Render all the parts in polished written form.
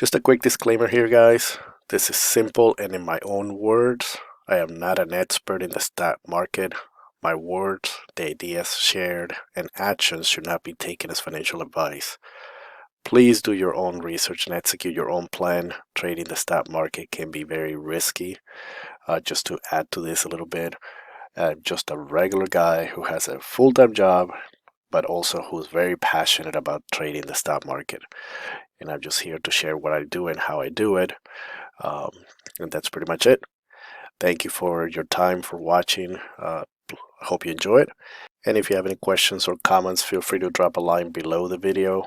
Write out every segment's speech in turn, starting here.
Just a quick disclaimer here, guys. This is simple and in my own words. I am not an expert in the stock market. My words, the ideas shared, and actions should not be taken as financial advice. Please do your own research and execute your own plan. Trading the stock market can be very risky. Just to add to this a little bit, I'm just a regular guy who has a full-time job, but also who's very passionate about trading the stock market. And I'm just here to share what I do and how I do it. Um, and that's pretty much it. Thank you for your time for watching. I hope you enjoy it. And if you have any questions or comments, feel free to drop a line below the video.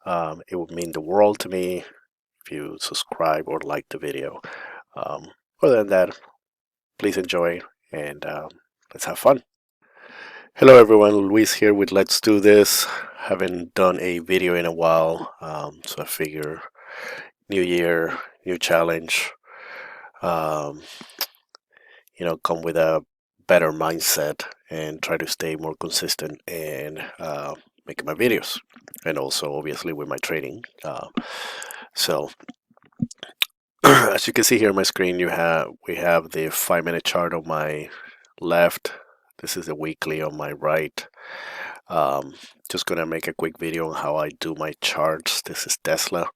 It would mean the world to me if you subscribe or like the video. Other than that, please enjoy and let's have fun. Hello everyone, Luis here with Let's Do This. Haven't done a video in a while, so I figure new year, new challenge. Come with a better mindset and try to stay more consistent and making my videos, and also obviously with my trading. So as you can see here on my screen, we have the 5-minute chart on my left. This is the weekly on my right. Just gonna make a quick video on how I do my charts. This is Tesla.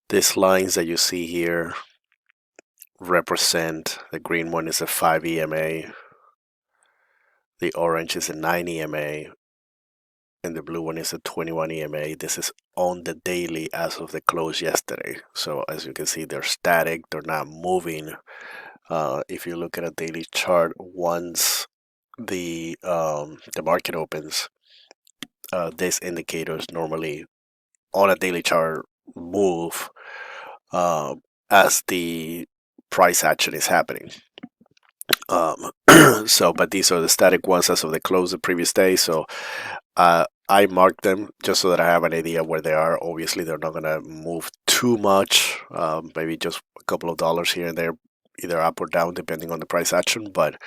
These lines that you see here represent, the green one is a 5 EMA, the orange is a 9 EMA, and the blue one is a 21 EMA. This is on the daily as of the close yesterday. So as you can see, they're static, they're not moving. If you look at a daily chart, once the market opens, these indicators normally on a daily chart move as the price action is happening. But these are the static ones as of the close the previous day. So I mark them just so that I have an idea where they are. Obviously, they're not going to move too much, maybe just a couple of dollars here and there, either up or down, depending on the price action. But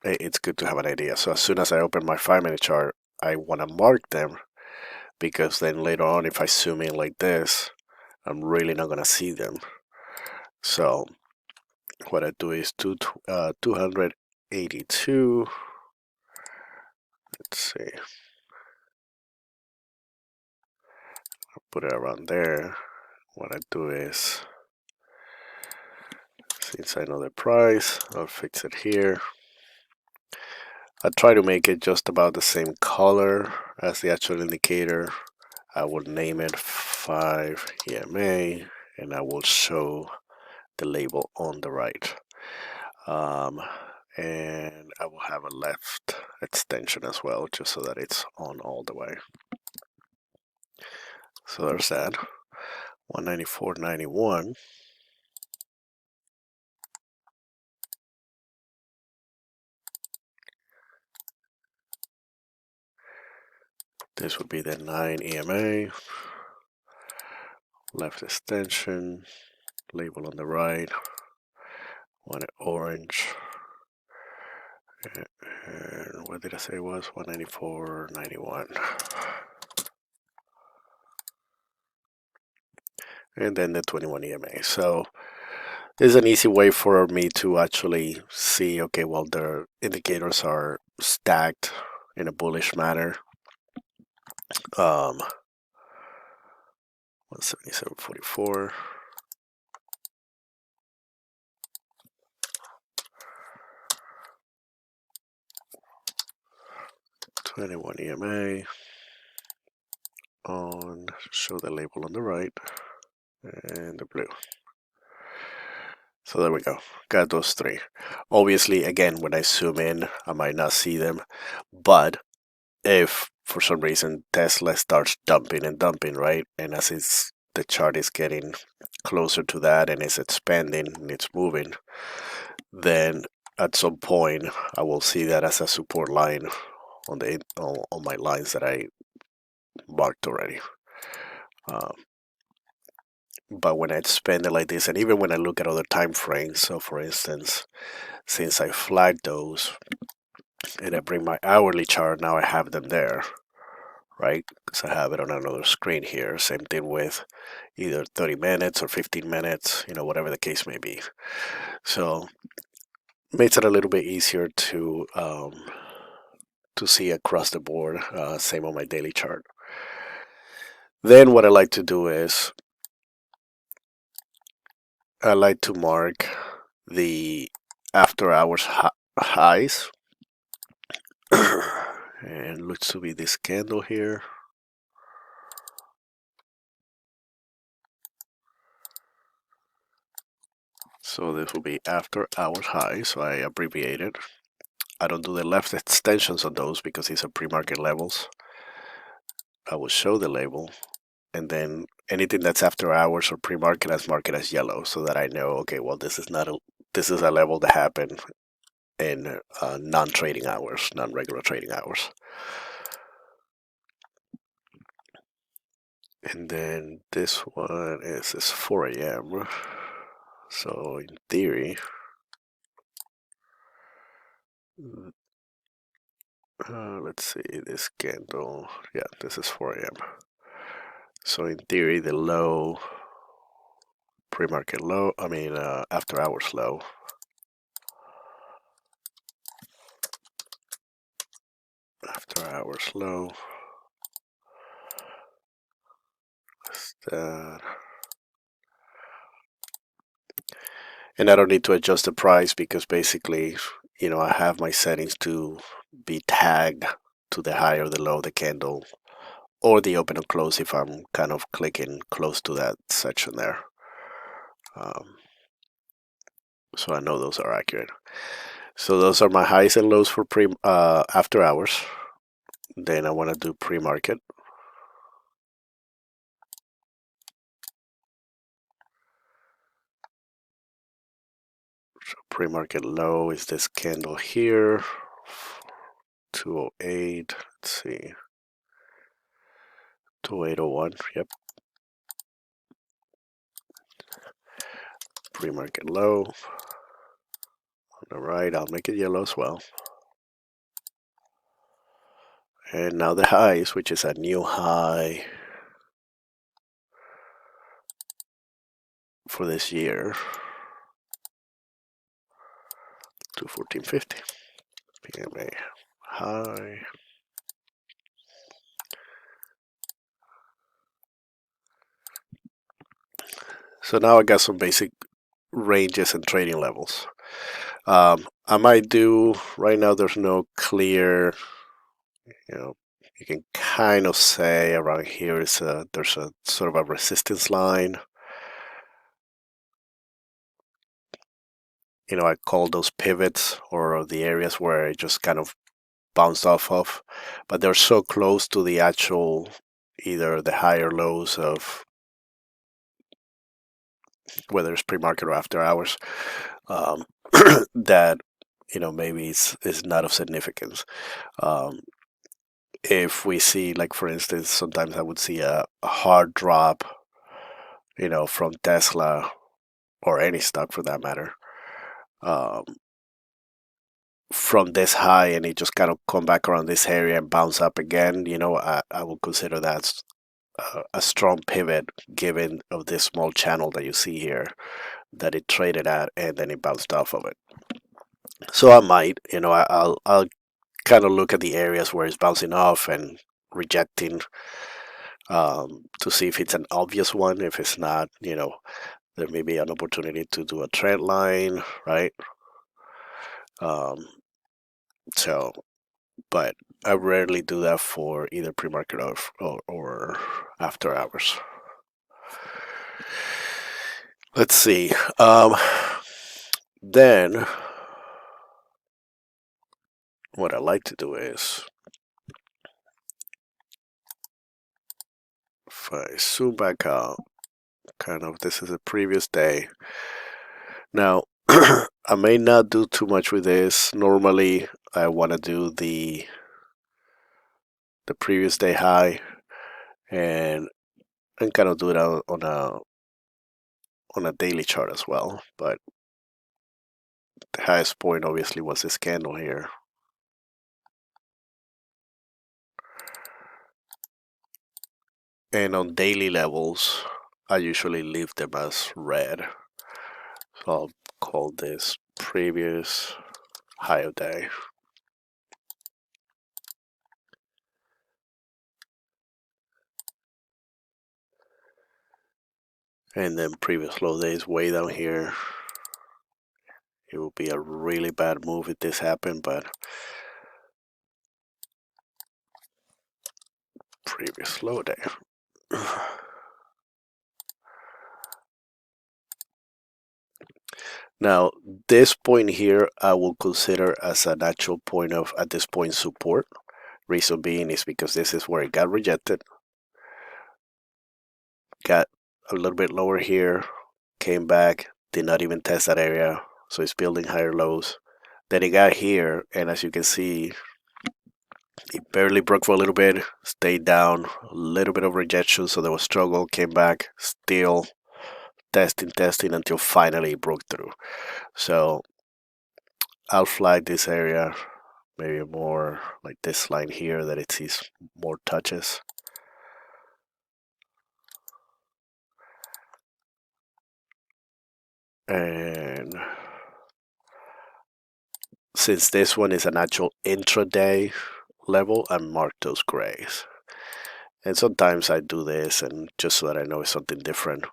it's good to have an idea. So as soon as I open my 5-minute chart, I want to mark them, because then later on, if I zoom in like this, I'm really not going to see them. So what I do is 282. Let's see. I'll put it around there. What I do is, since I know the price, I'll fix it here. I try to make it just about the same color as the actual indicator. I will name it 5 EMA, and I will show the label on the right. And I will have a left extension as well, just so that it's on all the way. So there's that. 194.91. This would be the 9 EMA, left extension, label on the right, one orange, and what did I say it was? 194.91. And then the 21 EMA. So there's an easy way for me to actually see, okay, well, the indicators are stacked in a bullish manner. 177.44. $21 EMA on, show the label on the right, and the blue. So there we go, got those three. Obviously, again, when I zoom in, I might not see them, but if for some reason Tesla starts dumping and dumping, right, and as the chart is getting closer to that and it's expanding and it's moving, then at some point I will see that as a support line on my lines that I marked already. But when I expand it like this, and even when I look at other time frames, so for instance, since I flagged those and I bring my hourly chart, now I have them there, right? Because I have it on another screen here. Same thing with either 30 minutes or 15 minutes, whatever the case may be. So makes it a little bit easier to see across the board. Same on my daily chart. Then what I like to do is I like to mark the after hours highs. And looks to be this candle here. So this will be after hours high, so I abbreviate it. I don't do the left extensions on those because these are pre-market levels. I will show the label, and then anything that's after hours or pre-market, I mark it as yellow, so that I know, okay, well, this is a level that happened in non-trading hours, non-regular trading hours. And then this one is 4 a.m. So in theory, let's see, this candle, yeah, this is 4 a.m. So in theory, the low, pre-market low, after hours low, after hours low, is that. And I don't need to adjust the price because basically, I have my settings to be tagged to the high or the low of the candle or the open and close if I'm kind of clicking close to that section there. So I know those are accurate. So those are my highs and lows for after hours. Then I want to do pre-market. So pre-market low is this candle here, 208. Let's see, 2801. Yep. Pre-market low. On the right, I'll make it yellow as well. And now the highs, which is a new high for this year, 214.50 PMA high. So now I got some basic ranges and trading levels. I might do right now. There's no clear, you can kind of say around here there's a sort of a resistance line. I call those pivots or the areas where it just kind of bounced off of, but they're so close to the actual either the higher lows of whether it's pre-market or after hours that maybe it's not of significance. If we see, like for instance, sometimes I would see a hard drop, from Tesla or any stock for that matter, um, from this high, and it just kind of come back around this area and bounce up again. I would consider that a strong pivot given of this small channel that you see here that it traded at and then it bounced off of it. So I might, I'll kind of look at the areas where it's bouncing off and rejecting, to see if it's an obvious one. If it's not, there may be an opportunity to do a trend line, right? Um, so, but I rarely do that for either pre-market or after hours. Let's see. Then what I like to do is, if I zoom back out, kind of this is a previous day. Now, I may not do too much with this. Normally, I want to do the previous day high and kind of do it on a daily chart as well. But the highest point obviously was this candle here. And on daily levels, I usually leave them as red. So I'll call this previous high of day. And then previous low days way down here. It would be a really bad move if this happened, but previous low day. Now, this point here, I will consider as an actual point of, at this point, support. Reason being is because this is where it got rejected, got a little bit lower here, came back, did not even test that area, so it's building higher lows. Then it got here, and as you can see, it barely broke for a little bit, stayed down, a little bit of rejection, so there was struggle, came back, still testing until finally it broke through. So I'll flag this area maybe more like this line here that it sees more touches. And since this one is an actual intraday level, I mark those grays. And sometimes I do this and just so that I know it's something different.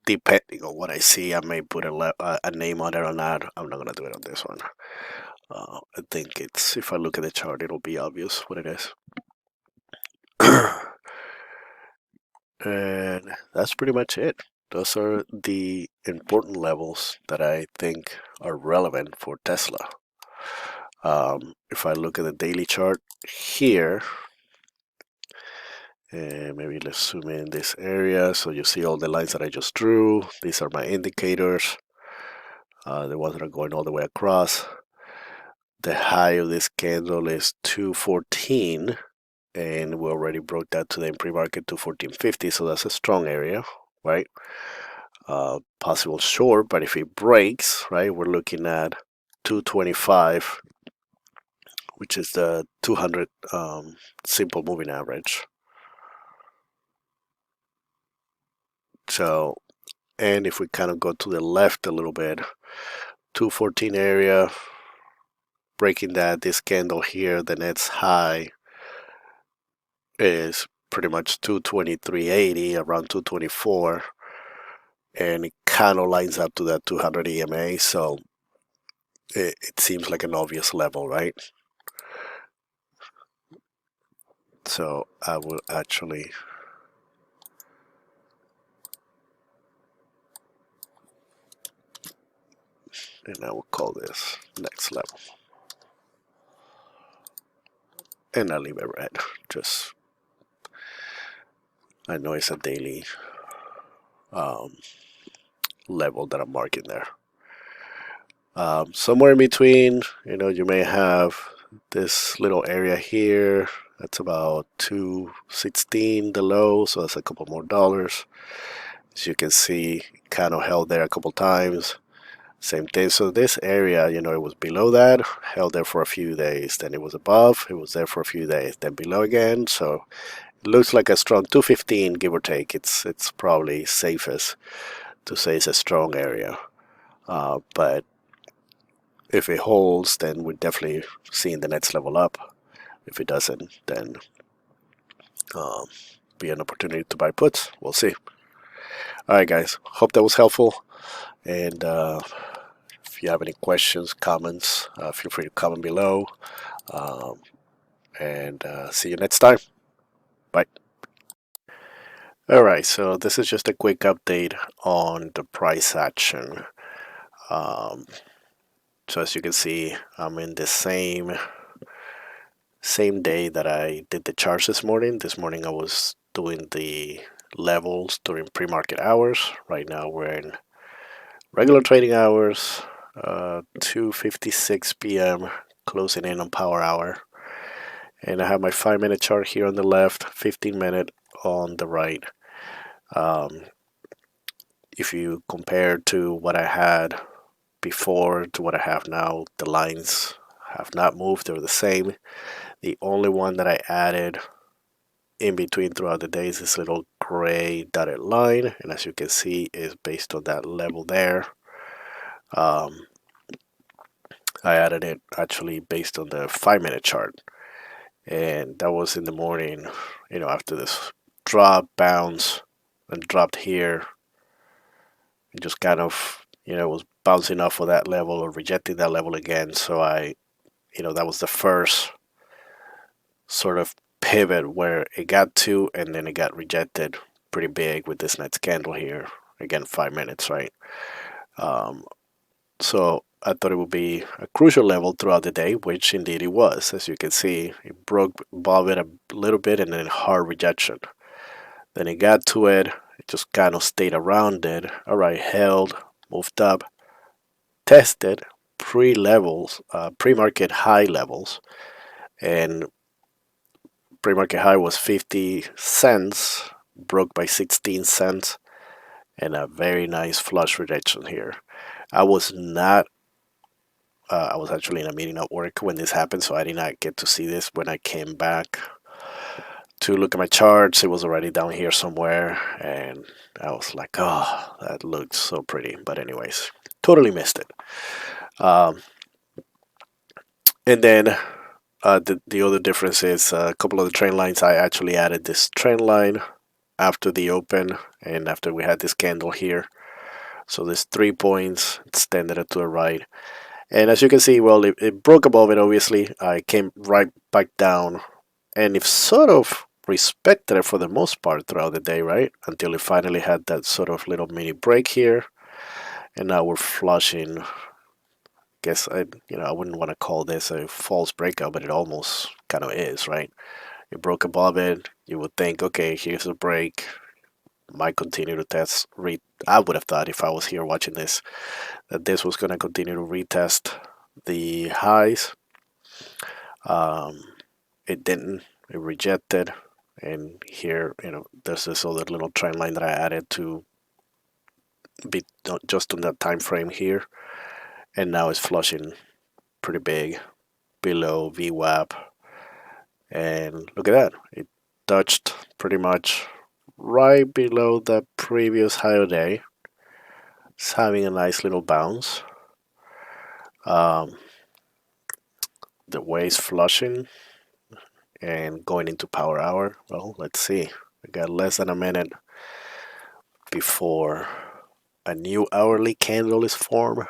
Depending on what I see, I may put a name on it or not. I'm not gonna do it on this one. I think it's, if I look at the chart, it'll be obvious what it is. And that's pretty much it. Those are the important levels that I think are relevant for Tesla. If I look at the daily chart here, and maybe let's zoom in this area so you see all the lines that I just drew. These are my indicators, the ones that are going all the way across. The high of this candle is 214, and we already broke that today in pre-market to 1450, so that's a strong area, right? Possible short, but if it breaks, right, we're looking at 225, which is the 200 simple moving average. So, and if we kind of go to the left a little bit, 214 area, breaking that, this candle here, the next high is pretty much 223.80, around 224, and it kind of lines up to that 200 EMA, so it seems like an obvious level, right? So I will actually, and I will call this next level, and I'll leave it red. Just, I know it's a daily level that I'm marking there. Somewhere in between, you may have this little area here. That's about 216 the low, so that's a couple more dollars. As you can see, kind of held there a couple times. Same thing. So this area, it was below that, held there for a few days. Then it was above, it was there for a few days, then below again. So it looks like a strong 215, give or take. It's probably safest to say it's a strong area. But if it holds, then we're definitely seeing the next level up. If it doesn't, then be an opportunity to buy puts. We'll see. All right, guys. Hope that was helpful. And if you have any questions, comments, feel free to comment below. And see you next time. Bye. All right, so this is just a quick update on the price action. So as you can see, I'm in the same day that I did the charts this morning. This morning I was doing the levels during pre-market hours. Right now we're in regular trading hours, 2:56 p.m., closing in on power hour. And I have my 5-minute chart here on the left, 15-minute on the right. If you compare to what I had before to what I have now, the lines have not moved. They're the same. The only one that I added in between throughout the day is this little gray dotted line, and as you can see is based on that level there. um, I added it actually based on the 5-minute chart, and that was in the morning, after this drop, bounce, and dropped here. It just kind of, was bouncing off of that level or rejecting that level again. So that was the first sort of pivot where it got to, and then it got rejected pretty big with this next candle here. Again, 5 minutes, right? Um, so I thought it would be a crucial level throughout the day, which indeed it was. As you can see, it broke above it a little bit and then hard rejection. Then it got to it, it just kind of stayed around it. All right, held, moved up, tested pre-levels, pre-market high levels, and pre-market high was 50 cents, broke by 16 cents, and a very nice flush rejection here. I was not I was actually in a meeting at work when this happened, so I did not get to see this. When I came back to look at my charts, it was already down here somewhere, and I was like, oh, that looked so pretty. But anyways, totally missed it. Um, and then the other difference is a couple of the trend lines. I actually added this trend line after the open and after we had this candle here. So there's 3 points extended it to the right. And as you can see, well, it broke above it, obviously. I came right back down, and it sort of respected it for the most part throughout the day, right? Until it finally had that sort of little mini break here. And now we're flushing. Guess I wouldn't want to call this a false breakout, but it almost kind of is, right? It broke above it. You would think, okay, here's a break. Might continue to test. I would have thought if I was here watching this that this was going to continue to retest the highs. Um, it didn't. It rejected. And here, there's this other little trend line that I added to be just on that time frame here. And now it's flushing pretty big below VWAP. And look at that. It touched pretty much right below the previous high of the day. It's having a nice little bounce. Um, the way it's flushing and going into power hour. Well, let's see. We got less than a minute before a new hourly candle is formed.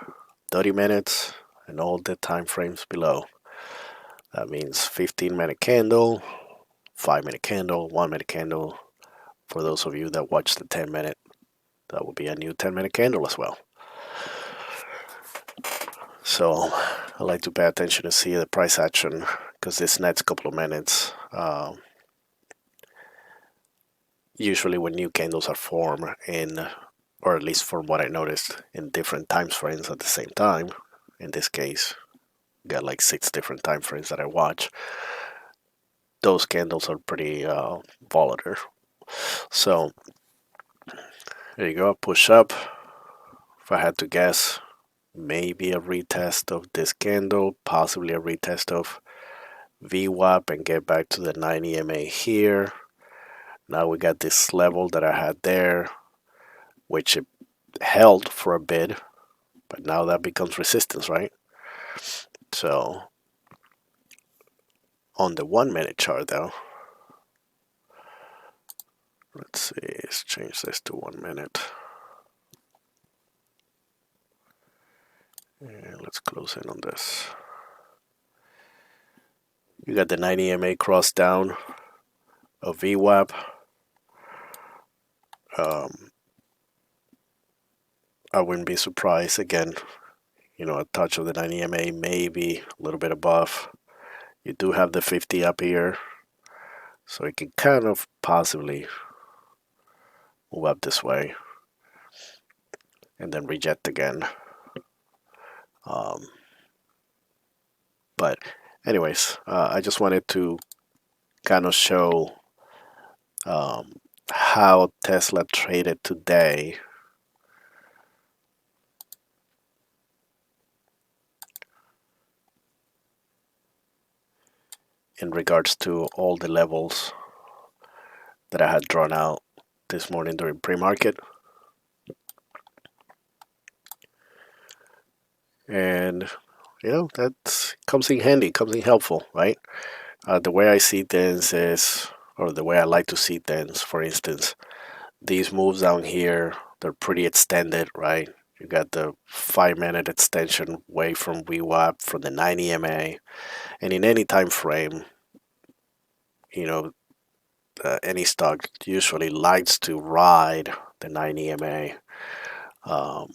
30 minutes and all the time frames below. That means 15-minute candle, 5-minute candle, 1-minute candle. For those of you that watch the 10-minute, that will be a new 10-minute candle as well. So I like to pay attention to see the price action because this next couple of minutes, usually when new candles are formed or at least from what I noticed, in different time frames at the same time. In this case, got like 6 different time frames that I watch. Those candles are pretty volatile. So there you go, push up. If I had to guess, maybe a retest of this candle, possibly a retest of VWAP and get back to the 90 MA here. Now we got this level that I had there, which it held for a bit, but now that becomes resistance, right? So on the 1-minute chart though, let's see, let's change this to 1 minute. And let's close in on this. You got the 90 MA cross down of VWAP. I wouldn't be surprised again, a touch of the 90 MA, maybe a little bit above. You do have the 50 up here, so it can kind of possibly move up this way and then reject again. But anyways, I just wanted to kind of show how Tesla traded today. in regards to all the levels that I had drawn out this morning during pre-market. And that comes in handy, comes in helpful, right? The way I see things is, or the way I like to see things, for instance, these moves down here, they're pretty extended, right? You got the 5 minute extension way from VWAP from the 9 EMA, and in any time frame, you know, any stock usually likes to ride the 9 EMA um,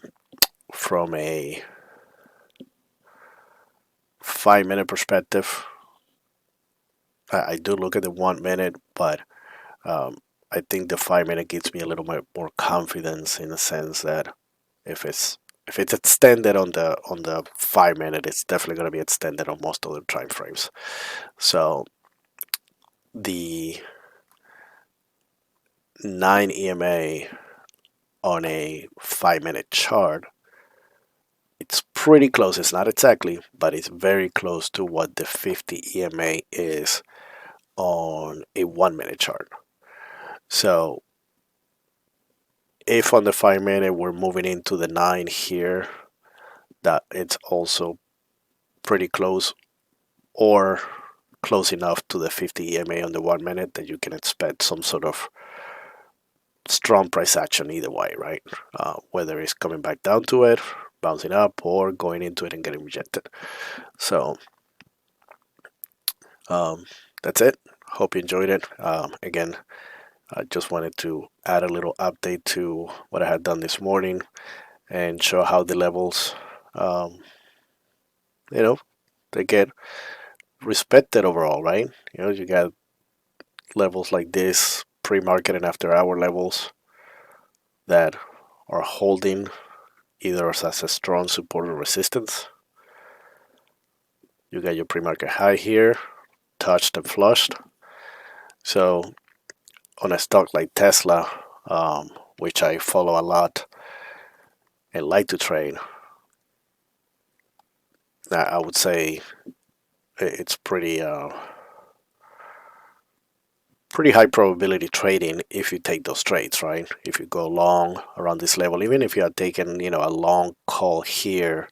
from a 5 minute perspective. I do look at the 1 minute, but um, I think the 5 minute gives me a little bit more confidence in the sense that if it's if it's extended on the 5 minute, it's definitely going to be extended on most other time frames. So the 9 EMA on a 5 minute chart, it's pretty close. It's not exactly, but it's very close to what the 50 EMA is on a 1 minute chart. So if on the 5 minute we're moving into the 9 here, that it's also pretty close or close enough to the 50 EMA on the 1 minute that you can expect some sort of strong price action either way, right? Whether it's coming back down to it, bouncing up, or going into it and getting rejected. So that's it. Hope you enjoyed it. Again, I just wanted to add a little update to what I had done this morning and show how the levels, um, you know, they get respected overall, right? You got levels like this, pre-market and after-hour levels that are holding either as a strong support or resistance. You got your pre-market high here, touched and flushed. So on a stock like Tesla, which I follow a lot and like to trade, I would say it's pretty high probability trading if you take those trades, right? If you go long around this level, even if you are taking, a long call here,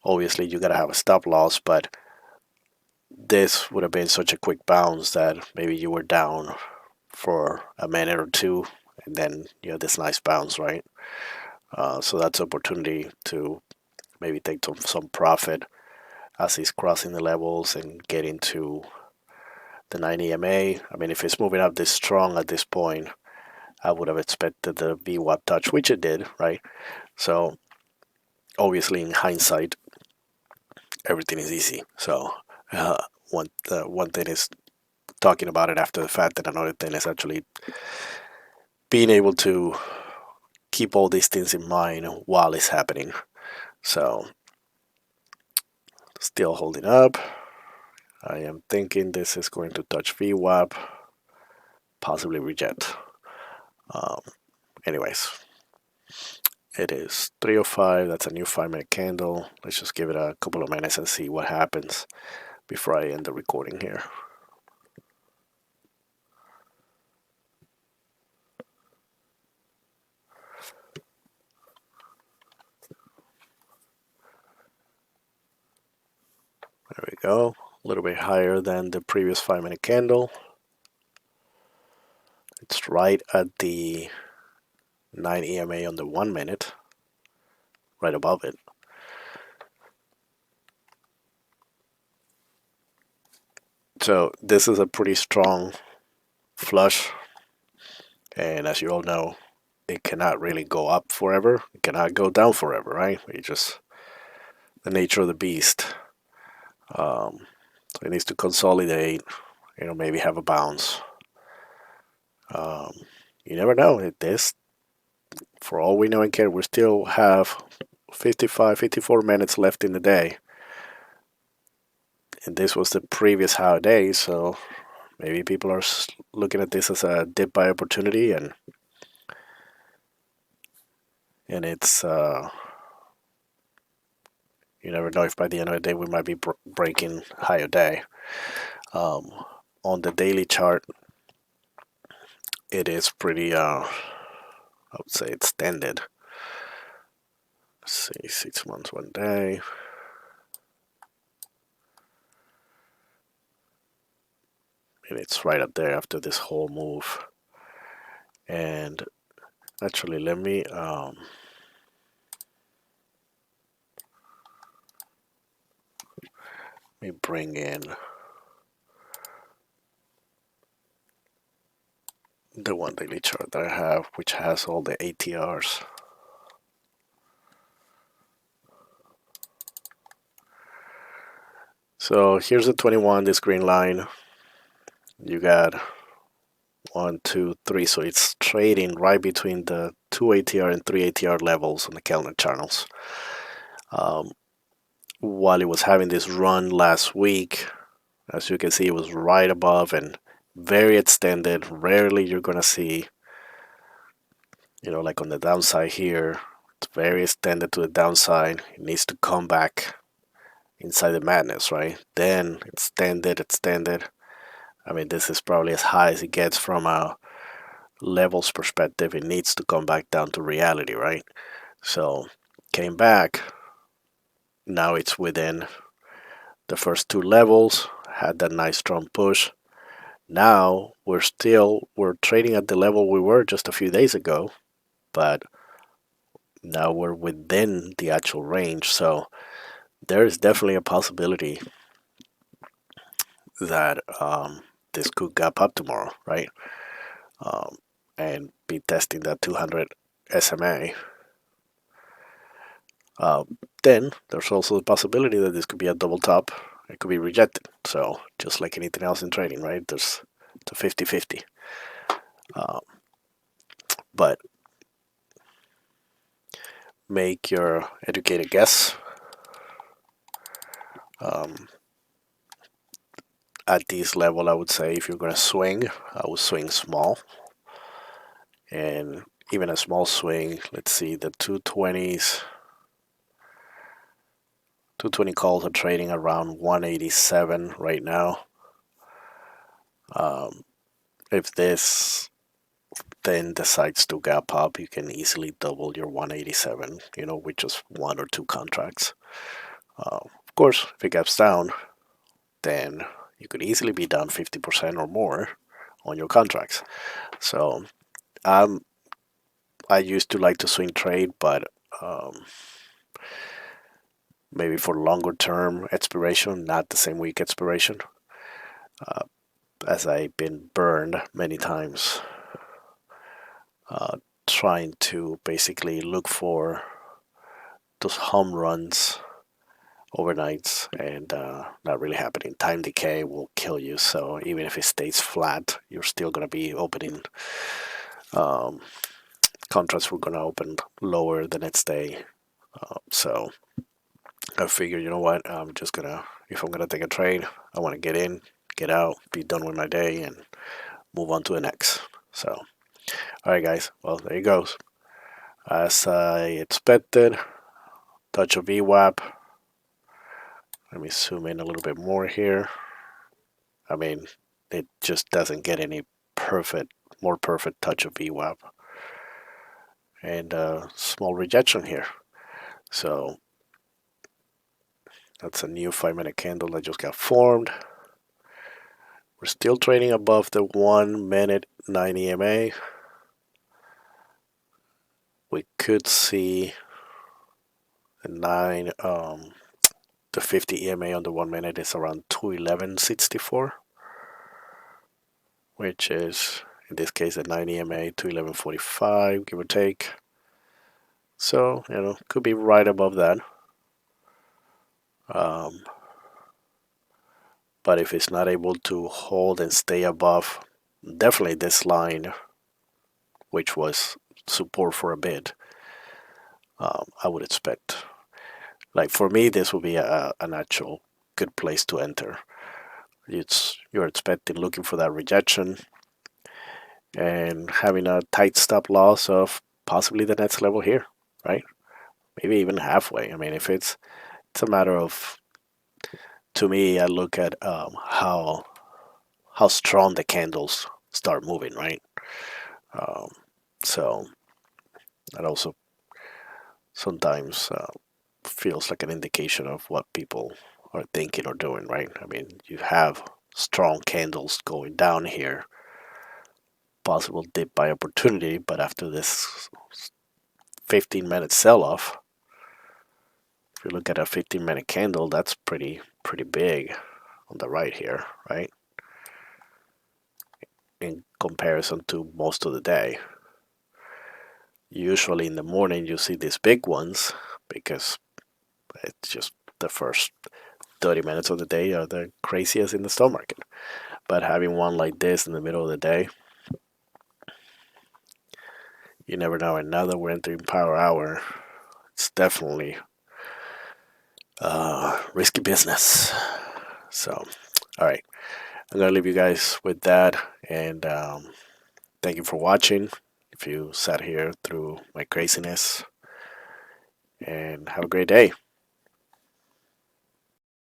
obviously you gotta have a stop loss, but this would have been such a quick bounce that maybe you were down for a minute or two, and then you have this nice bounce, right? So that's opportunity to maybe take some profit as he's crossing the levels and get into the 9 EMA. I mean, if it's moving up this strong at this point, I would have expected the VWAP touch, which it did, right? So obviously, in hindsight, everything is easy. So one thing is talking about it after the fact, and another thing is actually being able to keep all these things in mind while it's happening. So still holding up. I am thinking this is going to touch VWAP, possibly reject. Um, Anyways, it is 3:05. That's a new 5 minute candle. Let's just give it a couple of minutes and see what happens before I end the recording here. There we go. A little bit higher than the previous 5 minute candle. It's right at the 9 EMA on the 1 minute, right above it. So this is a pretty strong flush, and as you all know, it cannot really go up forever. It cannot go down forever, right? It's just the nature of the beast. So it needs to consolidate, maybe have a bounce. You never know. This, for all we know and care, we still have 55, 54 minutes left in the day. And this was the previous high day, so maybe people are looking at this as a dip buy opportunity, and it's You never know if by the end of the day we might be breaking higher day. Um, on the daily chart, it is pretty, I would say, extended. Let's see, 6 months, 1 day. And it's right up there after this whole move. And actually, let me bring in the one daily chart that I have, which has all the ATRs. So here's the 21, this green line. You got 1, 2, 3. So it's trading right between the 2 ATR and 3 ATR levels on the calendar channels. While it was having this run last week, as you can see, it was right above and very extended. Rarely you're going to see, like on the downside here, it's very extended to the downside. It needs to come back inside the madness, right? Then extended. I mean, this is probably as high as it gets from a levels perspective. It needs to come back down to reality, right? So came back. Now it's within the first two levels, had that nice strong push. Now we're trading at the level we were just a few days ago, but now we're within the actual range. So there is definitely a possibility that this could gap up tomorrow, right? And be testing that 200 SMA. Then there's also the possibility that this could be a double top. It could be rejected. So just like anything else in trading, right? It's a 50-50. But make your educated guess. At this level, I would say if you're going to swing, I would swing small. And even a small swing, let's see, the 220s, 220 calls are trading around 187 right now. If this then decides to gap up, you can easily double your 187, with just one or two contracts. Of course, if it gaps down, then you could easily be down 50% or more on your contracts. So I used to like to swing trade, but maybe for longer term expiration, not the same week expiration, as I've been burned many times trying to basically look for those home runs overnights and not really happening. Time decay will kill you. So even if it stays flat, you're still going to be opening. Contracts were going to open lower the next day. So I figured, you know what, if I'm going to take a trade, I want to get in, get out, be done with my day, and move on to the next. So, all right, guys. Well, there you goes. As I expected, touch of VWAP. Let me zoom in a little bit more here. I mean, it just doesn't get any more perfect touch of VWAP. And a small rejection here. So that's a new 5-minute candle that just got formed. We're still trading above the 1 minute 9 EMA. We could see the 50 EMA on the 1 minute is around 211.64, which is in this case the 9 EMA 211.45, give or take. So could be right above that. But if it's not able to hold and stay above, definitely this line, which was support for a bit, I would expect. Like for me, this would be an actual good place to enter. You're expecting looking for that rejection and having a tight stop loss of possibly the next level here, right? Maybe even halfway. I mean, if it's it's a matter of, to me, I look at how strong the candles start moving, right? Um, so that also sometimes feels like an indication of what people are thinking or doing, right? I mean, you have strong candles going down here, possible dip by opportunity, but after this 15-minute sell-off, if you look at a 15-minute candle, that's pretty big on the right here, right? In comparison to most of the day. Usually in the morning you see these big ones because it's just the first 30 minutes of the day are the craziest in the stock market. But having one like this in the middle of the day, you never know. And now that we're entering power hour, it's definitely risky business. So, all right, I'm gonna leave you guys with that, and thank you for watching. If you sat here through my craziness, and have a great day.